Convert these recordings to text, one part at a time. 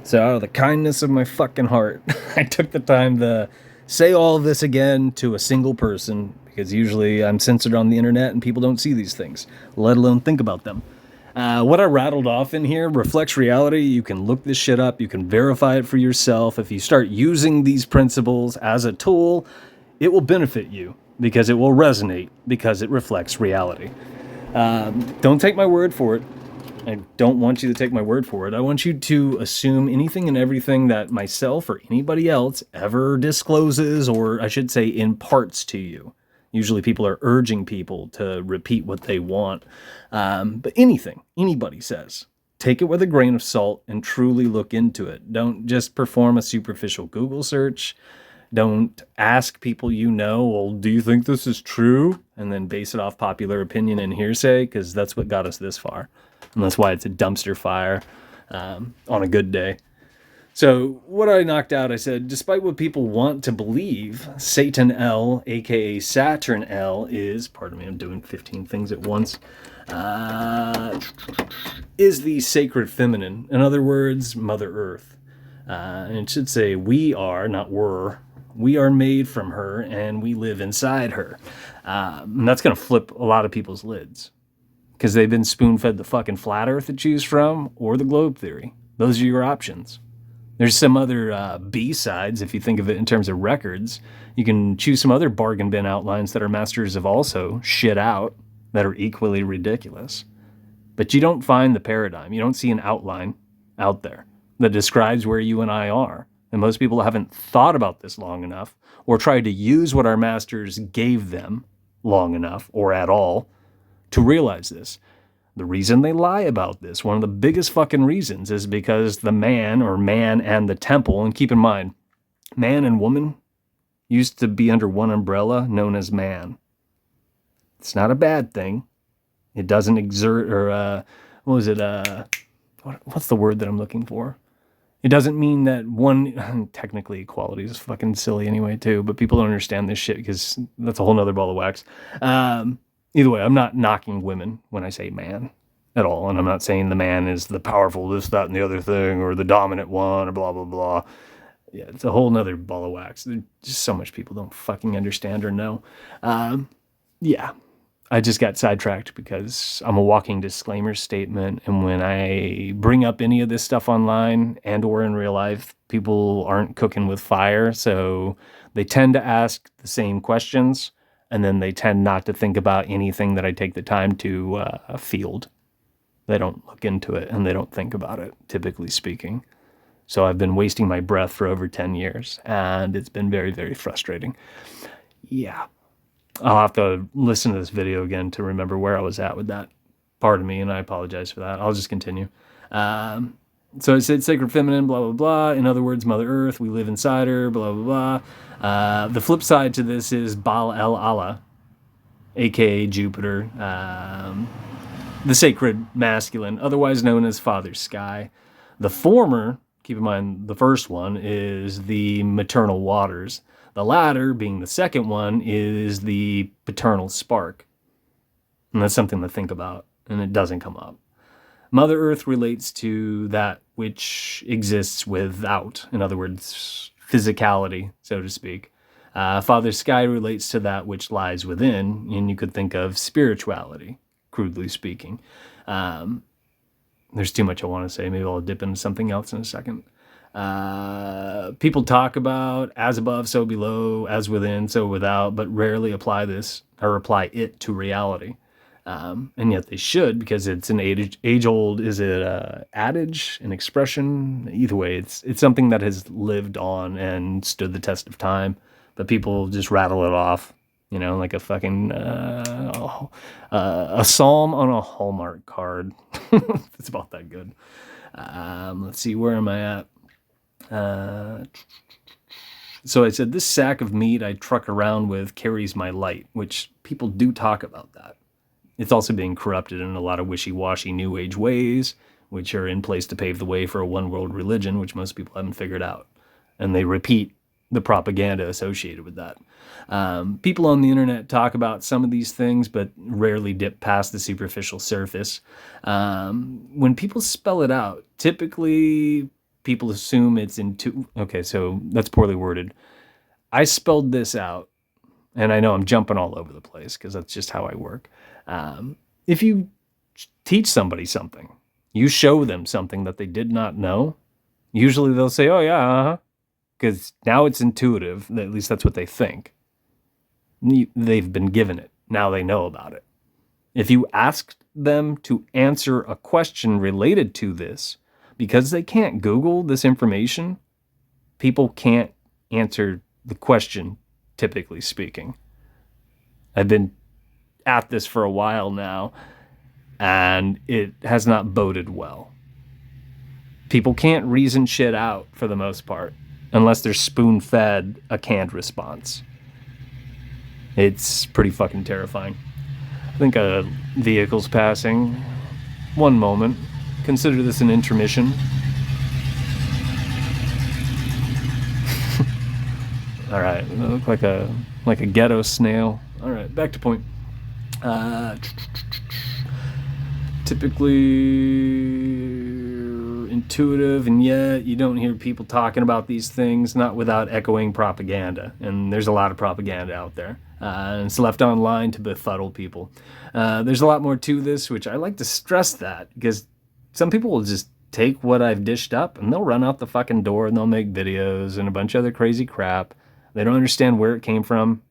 So out of the kindness of my fucking heart, I took the time to say all of this again to a single person because usually I'm censored on the internet and people don't see these things, let alone think about them. What I rattled off in here reflects reality. You can look this shit up. You can verify it for yourself. If you start using these principles as a tool, it will benefit you because it will resonate because it reflects reality. Don't take my word for it. I don't want you to take my word for it. I want you to assume anything and everything that myself or anybody else ever discloses, or I should say imparts to you. Usually people are urging people to repeat what they want. But anything anybody says, take it with a grain of salt and truly look into it. Don't just perform a superficial Google search. Don't ask people you know, well, do you think this is true? And then base it off popular opinion and hearsay, because that's what got us this far. And that's why it's a dumpster fire on a good day. So what I knocked out, I said, despite what people want to believe, Satan L, aka Saturn L, is, pardon me, I'm doing 15 things at once, is the sacred feminine. In other words, Mother Earth. And it should say we are, not were. We are made from her and we live inside her. And that's going to flip a lot of people's lids because they've been spoon-fed the fucking flat earth to choose from or the globe theory. Those are your options. There's some other B-sides, if you think of it in terms of records. You can choose some other bargain bin outlines that our masters have also shit out that are equally ridiculous. But you don't find the paradigm. You don't see an outline out there that describes where you and I are. And most people haven't thought about this long enough or tried to use what our masters gave them long enough or at all to realize this. The reason they lie about this, one of the biggest fucking reasons, is because the man or man and the temple, and keep in mind, man and woman used to be under one umbrella known as man. It's not a bad thing. It doesn't exert, or what's the word that I'm looking for? It doesn't mean that one, technically equality is fucking silly anyway too, but people don't understand this shit because that's a whole nother ball of wax. Either way, I'm not knocking women when I say man at all, and I'm not saying the man is the powerful this, that, and the other thing, or the dominant one, or blah, blah, blah. Yeah, it's a whole nother ball of wax. There's just so much people don't fucking understand or know. Yeah. I just got sidetracked because I'm a walking disclaimer statement, and when I bring up any of this stuff online and or in real life, people aren't cooking with fire, so they tend to ask the same questions, and then they tend not to think about anything that I take the time to field. They don't look into it, and they don't think about it, typically speaking. So I've been wasting my breath for over 10 years, and it's been very, very frustrating. Yeah. I'll have to listen to this video again to remember where I was at with that. Pardon me, and I apologize for that. I'll just continue. So it said sacred feminine, blah, blah, blah. In other words, Mother Earth, we live inside her, blah, blah, blah. The flip side to this is Baal el Allah, a.k.a. Jupiter, the sacred masculine, otherwise known as Father Sky. The former, keep in mind the first one, is the maternal waters. The latter, being the second one, is the paternal spark. And that's something to think about, and it doesn't come up. Mother Earth relates to that which exists without, in other words, physicality, so to speak. Father Sky relates to that which lies within, and you could think of spirituality, crudely speaking. There's too much I want to say. Maybe I'll dip into something else in a second. People talk about as above, so below, as within, so without, but rarely apply this or apply it to reality. And yet they should, because it's an age-old, is it a adage, an expression? Either way, it's something that has lived on and stood the test of time, but people just rattle it off, like a fucking, a psalm on a Hallmark card. It's about that good. Let's see, where am I at? So I said, this sack of meat I truck around with carries my light, which people do talk about that. It's also being corrupted in a lot of wishy-washy New Age ways, which are in place to pave the way for a one-world religion, which most people haven't figured out. And they repeat the propaganda associated with that. People on the internet talk about some of these things, but rarely dip past the superficial surface. When people spell it out, typically people assume it's okay, so that's poorly worded. I spelled this out, and I know I'm jumping all over the place because that's just how I work. If you teach somebody something, you show them something that they did not know, usually they'll say, oh, yeah, uh-huh, because now it's intuitive. At least that's what they think. They've been given it. Now they know about it. If you ask them to answer a question related to this, because they can't Google this information, people can't answer the question, typically speaking. I've been at this for a while now, and it has not boded well. People can't reason shit out for the most part, unless they're spoon-fed a canned response. It's pretty fucking terrifying. I think a vehicle's passing. One moment. Consider this an intermission. All right, it looked like a ghetto snail. All right, back to point. Typically intuitive, and yet you don't hear people talking about these things, not without echoing propaganda. And there's a lot of propaganda out there. And it's left online to befuddle people. There's a lot more to this, which I like to stress that, because some people will just take what I've dished up and they'll run out the fucking door and they'll make videos and a bunch of other crazy crap. They don't understand where it came from,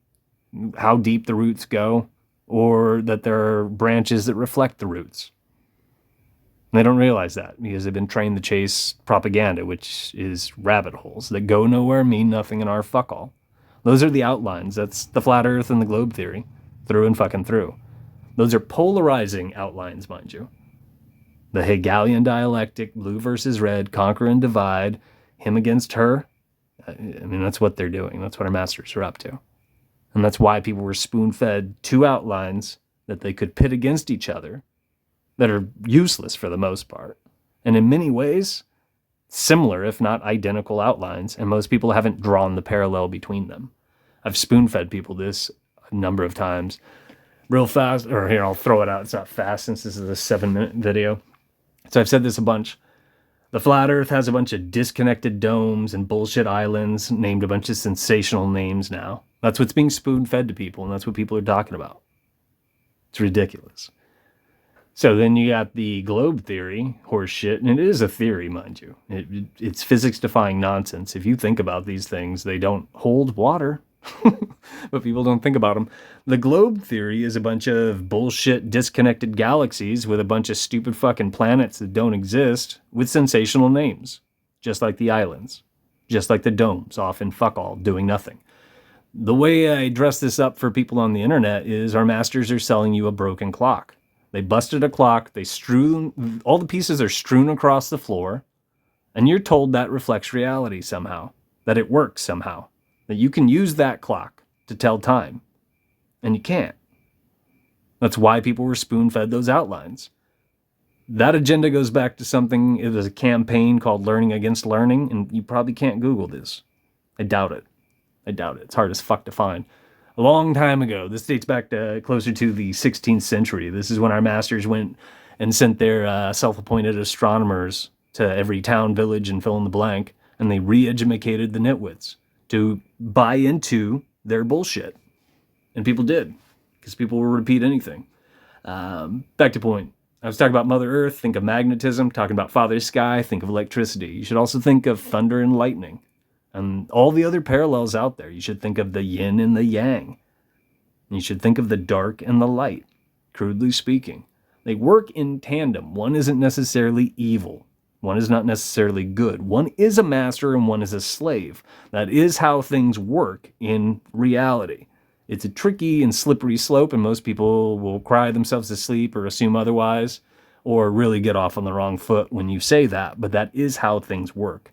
how deep the roots go, or that there are branches that reflect the roots. And they don't realize that because they've been trained to chase propaganda, which is rabbit holes that go nowhere, mean nothing, and are fuck all. Those are the outlines. That's the flat earth and the globe theory, through and fucking through. Those are polarizing outlines, mind you. The Hegelian dialectic, blue versus red, conquer and divide, him against her. I mean, that's what they're doing. That's what our masters are up to. And that's why people were spoon-fed two outlines that they could pit against each other that are useless for the most part. And in many ways, similar, if not identical outlines, and most people haven't drawn the parallel between them. I've spoon-fed people this a number of times. Real fast, or here, I'll throw it out. It's not fast since this is a 7-minute video. So I've said this a bunch. The flat earth has a bunch of disconnected domes and bullshit islands named a bunch of sensational names now. That's what's being spoon-fed to people, and that's what people are talking about. It's ridiculous. So then you got the globe theory, horse shit, and it is a theory, mind you. It's physics-defying nonsense. If you think about these things, they don't hold water, but people don't think about them. The globe theory is a bunch of bullshit disconnected galaxies with a bunch of stupid fucking planets that don't exist with sensational names, just like the islands, just like the domes off in fuck all, doing nothing. The way I dress this up for people on the internet is our masters are selling you a broken clock. They busted a clock, all the pieces are strewn across the floor, and you're told that reflects reality somehow, that it works somehow, that you can use that clock to tell time, and you can't. That's why people were spoon-fed those outlines. That agenda goes back to something, it was a campaign called Learning Against Learning, and you probably can't Google this. I doubt it. It's hard as fuck to find. A long time ago, this dates back to closer to the 16th century. This is when our masters went and sent their self-appointed astronomers to every town, village, and fill in the blank, and they re-educated the nitwits to buy into their bullshit. And people did, because people will repeat anything. Back to point. I was talking about Mother Earth, think of magnetism. Talking about Father Sky, think of electricity. You should also think of thunder and lightning. And all the other parallels out there. You should think of the yin and the yang. You should think of the dark and the light, crudely speaking. They work in tandem. One isn't necessarily evil. One is not necessarily good. One is a master and one is a slave. That is how things work in reality. It's a tricky and slippery slope, and most people will cry themselves to sleep or assume otherwise, or really get off on the wrong foot when you say that. But that is how things work.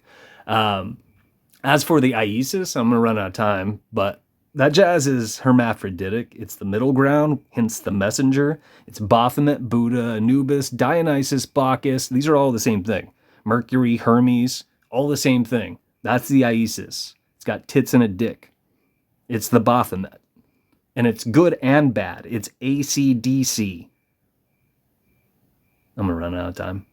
As for the Isis, I'm going to run out of time, but that jazz is hermaphroditic. It's the middle ground, hence the messenger. It's Baphomet, Buddha, Anubis, Dionysus, Bacchus. These are all the same thing. Mercury, Hermes, all the same thing. That's the Isis. It's got tits and a dick. It's the Baphomet. And it's good and bad. It's AC/DC. I'm going to run out of time.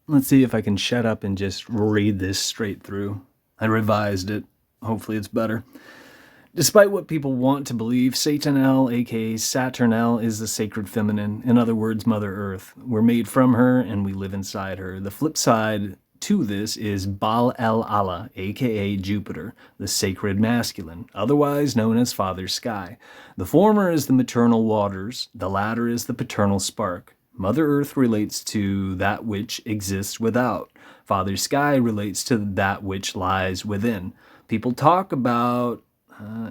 Let's see if I can shut up and just read this straight through. I revised it. Hopefully it's better. Despite what people want to believe, Satanel, aka Saturnel, is the sacred feminine. In other words, Mother Earth. We're made from her and we live inside her. The flip side to this is Baal el Allah, aka Jupiter, the sacred masculine, otherwise known as Father Sky. The former is the maternal waters, the latter is the paternal spark. Mother Earth relates to that which exists without. Father Sky relates to that which lies within. People talk about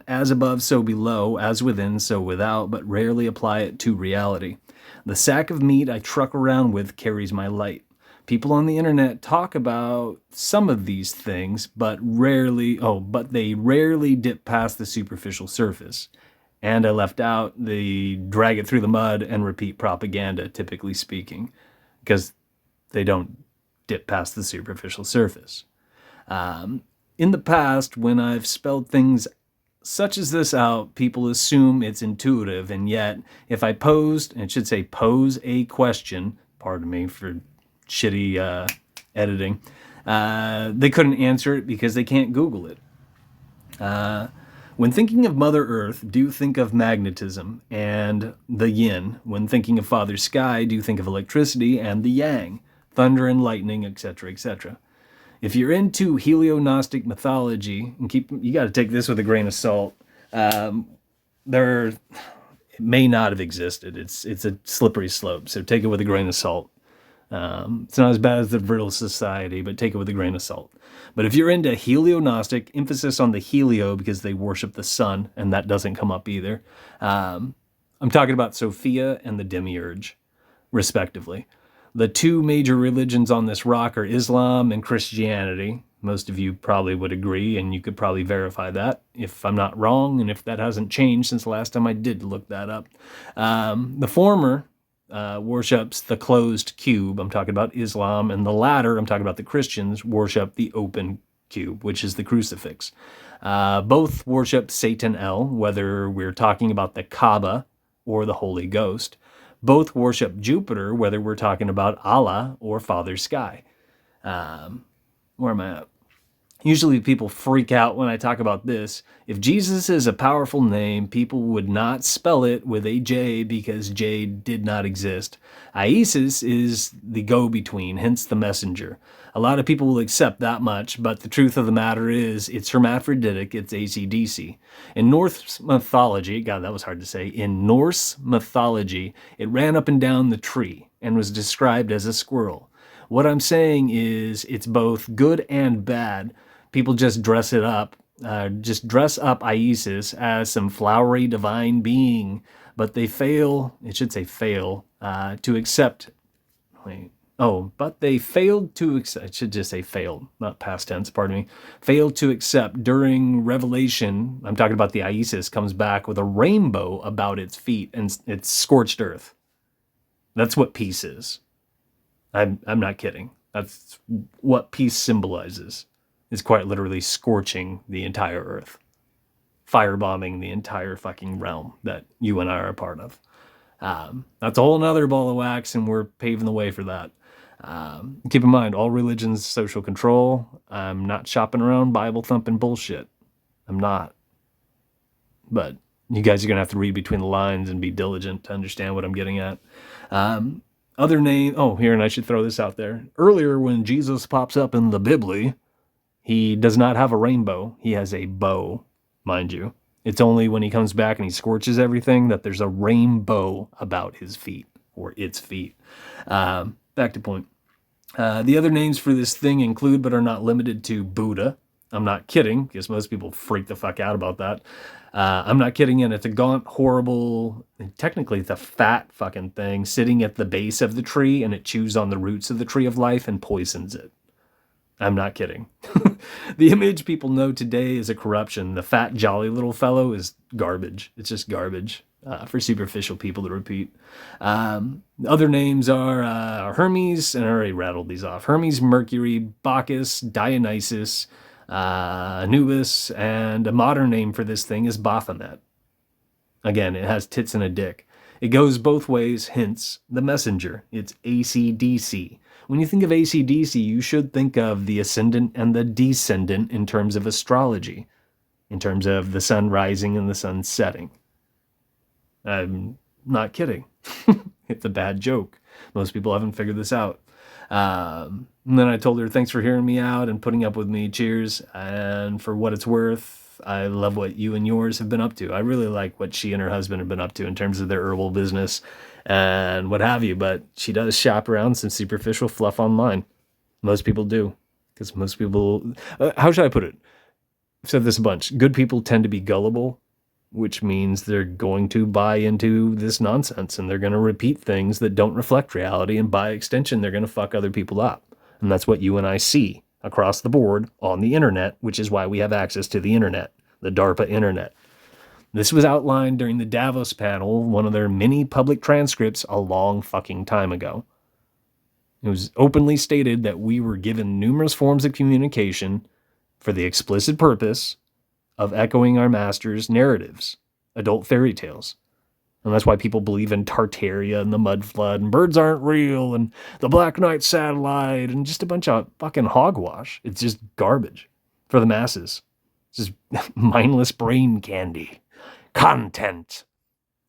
as above, so below, as within, so without, but rarely apply it to reality. The sack of meat I truck around with carries my light. People on the internet talk about some of these things, but they rarely dip past the superficial surface. And I left out the drag it through the mud and repeat propaganda, typically speaking, because they don't dip past the superficial surface. In the past, when I've spelled things such as this out, people assume it's intuitive, and yet, if I posed, and it should say pose a question, pardon me for shitty editing, they couldn't answer it because they can't Google it. When thinking of Mother Earth, do think of magnetism and the yin. When thinking of Father Sky, do think of electricity and the yang, thunder and lightning, etc., etc. If you're into helionostic mythology, and you got to take this with a grain of salt, it may not have existed. It's a slippery slope, so take it with a grain of salt. It's not as bad as the Brittle Society, but take it with a grain of salt. But if you're into helionostic, emphasis on the helio because they worship the sun, and that doesn't come up either. I'm talking about Sophia and the Demiurge, respectively. The two major religions on this rock are Islam and Christianity. Most of you probably would agree, and you could probably verify that if I'm not wrong, and if that hasn't changed since the last time I did look that up. The former worships the closed cube. I'm talking about Islam. And the latter, I'm talking about the Christians, worship the open cube, which is the crucifix. Both worship Satan El, whether we're talking about the Kaaba or the Holy Ghost. Both worship Jupiter, whether we're talking about Allah or Father Sky. Where am I at? Usually people freak out when I talk about this. If Jesus is a powerful name, people would not spell it with a J because J did not exist. Isis is the go-between, hence the messenger. A lot of people will accept that much, but the truth of the matter is it's hermaphroditic, it's AC/DC. In Norse mythology, God, that was hard to say. In Norse mythology, it ran up and down the tree and was described as a squirrel. What I'm saying is it's both good and bad. People just dress it up, dress up Isis as some flowery divine being, but they fail, it should say fail, to accept, but they failed to accept, it should just say failed, not past tense, pardon me, failed to accept during Revelation, I'm talking about the Isis, comes back with a rainbow about its feet, and it's scorched earth. That's what peace is. I'm not kidding. That's what peace symbolizes. Is quite literally scorching the entire earth. Firebombing the entire fucking realm that you and I are a part of. That's a whole nother ball of wax, and we're paving the way for that. Keep in mind, all religions, social control. I'm not shopping around Bible thumping bullshit. I'm not. But you guys are going to have to read between the lines and be diligent to understand what I'm getting at. Other name, here, and I should throw this out there. Earlier, when Jesus pops up in the Bible, he does not have a rainbow. He has a bow, mind you. It's only when he comes back and he scorches everything that there's a rainbow about his feet, or its feet. Back to point. The other names for this thing include, but are not limited to, Buddha. I'm not kidding, because most people freak the fuck out about that. I'm not kidding, and it's a gaunt, horrible, technically it's a fat fucking thing sitting at the base of the tree, and it chews on the roots of the tree of life and poisons it. I'm not kidding. The image people know today is a corruption. The fat, jolly little fellow is garbage. It's just garbage for superficial people to repeat. Other names are Hermes, and I already rattled these off. Hermes, Mercury, Bacchus, Dionysus, Anubis, and a modern name for this thing is Baphomet. Again, it has tits and a dick. It goes both ways, hence the messenger. It's AC/DC. When you think of AC/DC, you should think of the ascendant and the descendant in terms of astrology, in terms of the sun rising and the sun setting. I'm not kidding. It's a bad joke. Most people haven't figured this out. And then I told her, thanks for hearing me out and putting up with me. Cheers. And for what it's worth, I love what you and yours have been up to. I really like what she and her husband have been up to in terms of their herbal business and what have you. But she does shop around some superficial fluff online. Most people do. Because most people, how should I put it? I've said this a bunch. Good people tend to be gullible, which means they're going to buy into this nonsense and they're going to repeat things that don't reflect reality. And by extension, they're going to fuck other people up. And that's what you and I see across the board on the internet, which is why we have access to the internet, the DARPA internet. This was outlined during the Davos panel, one of their many public transcripts a long fucking time ago. It was openly stated that we were given numerous forms of communication for the explicit purpose of echoing our masters' narratives, adult fairy tales. And that's why people believe in Tartaria and the mud flood and birds aren't real and the Black Knight satellite and just a bunch of fucking hogwash. It's just garbage for the masses. It's just mindless brain candy. Content.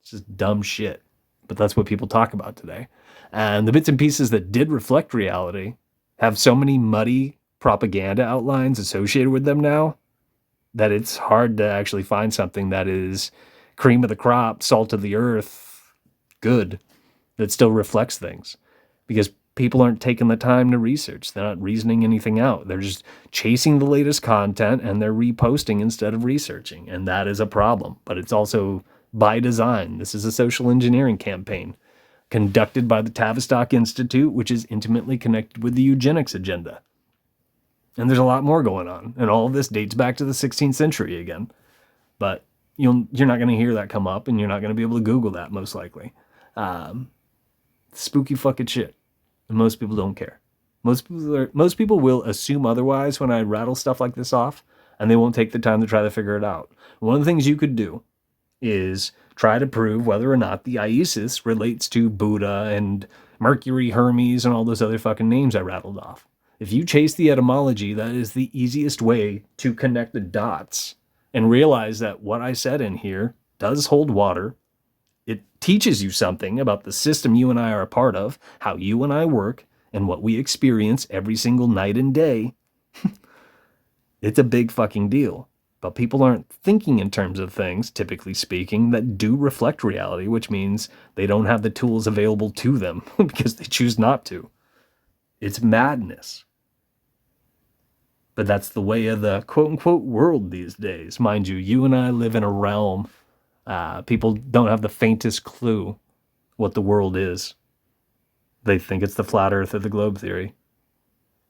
It's just dumb shit. But that's what people talk about today. And the bits and pieces that did reflect reality have so many muddy propaganda outlines associated with them now that it's hard to actually find something that is cream of the crop, salt of the earth, good, that still reflects things. Because people aren't taking the time to research. They're not reasoning anything out. They're just chasing the latest content and they're reposting instead of researching. And that is a problem. But it's also by design. This is a social engineering campaign conducted by the Tavistock Institute, which is intimately connected with the eugenics agenda. And there's a lot more going on. And all of this dates back to the 16th century again. But you're not going to hear that come up, and you're not going to be able to Google that, most likely. Spooky fucking shit. And most people don't care. Most people will assume otherwise when I rattle stuff like this off, and they won't take the time to try to figure it out. One of the things you could do is try to prove whether or not the Isis relates to Buddha and Mercury, Hermes, and all those other fucking names I rattled off. If you chase the etymology, that is the easiest way to connect the dots and realize that what I said in here does hold water. It teaches you something about the system you and I are a part of, how you and I work, and what we experience every single night and day. It's a big fucking deal. But people aren't thinking in terms of things, typically speaking, that do reflect reality, which means they don't have the tools available to them because they choose not to. It's madness. But that's the way of the quote-unquote world these days. Mind you and I live in a realm. People don't have the faintest clue what the world is. They think it's the flat earth or the globe theory.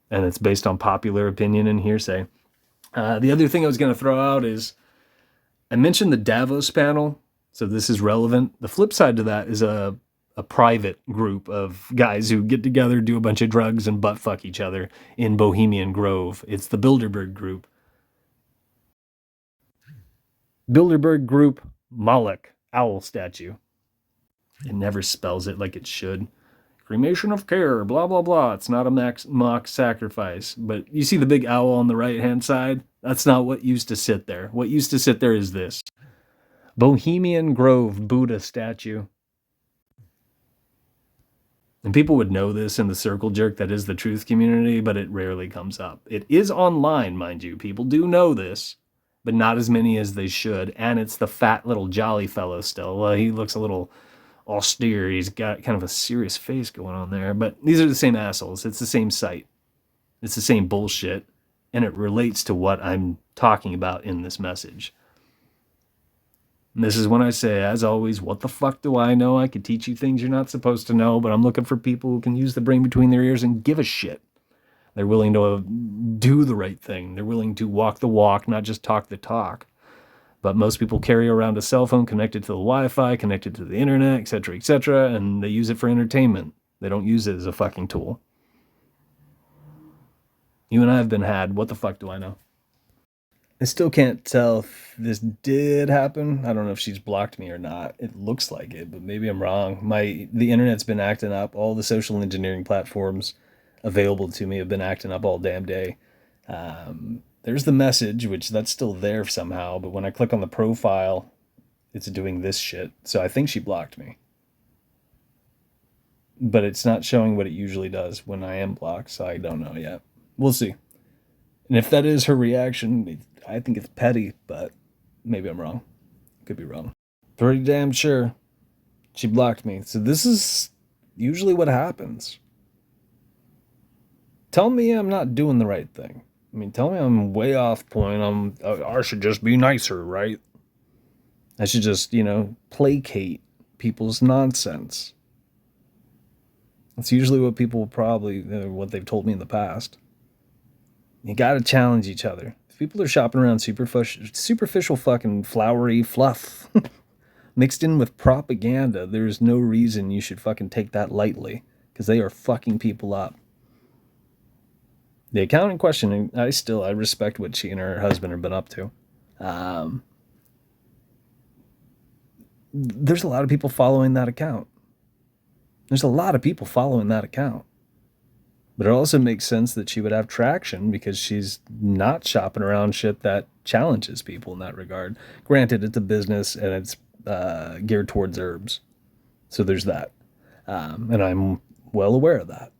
And it's based on popular opinion and hearsay. The other thing I was going to throw out is, I mentioned the Davos panel, so this is relevant. The flip side to that is a private group of guys who get together, do a bunch of drugs, and butt fuck each other in Bohemian Grove. It's the Bilderberg Group. Bilderberg Group, Moloch, owl statue. It never spells it like it should. Cremation of care, blah, blah, blah. It's not a mock sacrifice. But you see the big owl on the right-hand side? That's not what used to sit there. What used to sit there is this. Bohemian Grove Buddha statue. And people would know this in the circle jerk that is the truth community, but it rarely comes up. It is online, mind you. People do know this, but not as many as they should. And it's the fat little jolly fellow still. Well, he looks a little austere. He's got kind of a serious face going on there. But these are the same assholes. It's the same site. It's the same bullshit. And it relates to what I'm talking about in this message. And this is when I say, as always, what the fuck do I know? I could teach you things you're not supposed to know, but I'm looking for people who can use the brain between their ears and give a shit. They're willing to do the right thing. They're willing to walk the walk, not just talk the talk. But most people carry around a cell phone connected to the Wi-Fi, connected to the internet, etc., and they use it for entertainment. They don't use it as a fucking tool. You and I have been had. What the fuck do I know? I still can't tell if this did happen. I don't know if she's blocked me or not. It looks like it, but maybe I'm wrong. The internet's been acting up. All the social engineering platforms available to me have been acting up all damn day. There's the message, which that's still there somehow, but when I click on the profile, it's doing this shit. So I think she blocked me. But it's not showing what it usually does when I am blocked, so I don't know yet. We'll see. And if that is her reaction, I think it's petty, but maybe I'm wrong. Could be wrong. Pretty damn sure she blocked me. So this is usually what happens. Tell me I'm not doing the right thing. I mean, tell me I'm way off point. I should just be nicer, right? I should just, placate people's nonsense. That's usually what people what they've told me in the past. You gotta challenge each other. If people are shopping around superficial fucking flowery fluff mixed in with propaganda, there's no reason you should fucking take that lightly, because they are fucking people up. The account in question, I respect what she and her husband have been up to. There's a lot of people following that account. But it also makes sense that she would have traction because she's not shopping around shit that challenges people in that regard. Granted, it's a business and it's geared towards herbs. So there's that. And I'm well aware of that.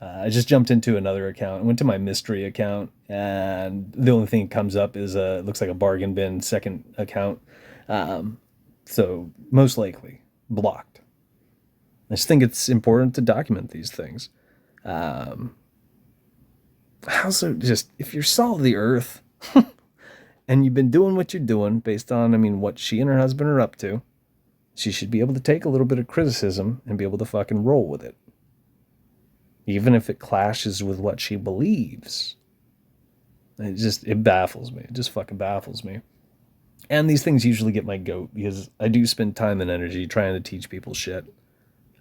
I just jumped into another account. I went to my mystery account, and the only thing that comes up is it looks like a bargain bin second account. So most likely blocked. I just think it's important to document these things. Also, just if you're salt of the earth and you've been doing what you're doing based on, what she and her husband are up to, she should be able to take a little bit of criticism and be able to fucking roll with it. Even if it clashes with what she believes. It baffles me. It just fucking baffles me. And these things usually get my goat because I do spend time and energy trying to teach people shit.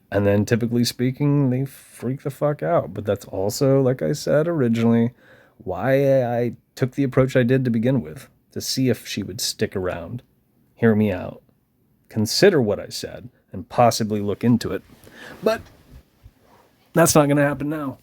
And then typically speaking, they freak the fuck out. But that's also, like I said originally, why I took the approach I did to begin with. To see if she would stick around, hear me out, consider what I said, and possibly look into it. But that's not going to happen now.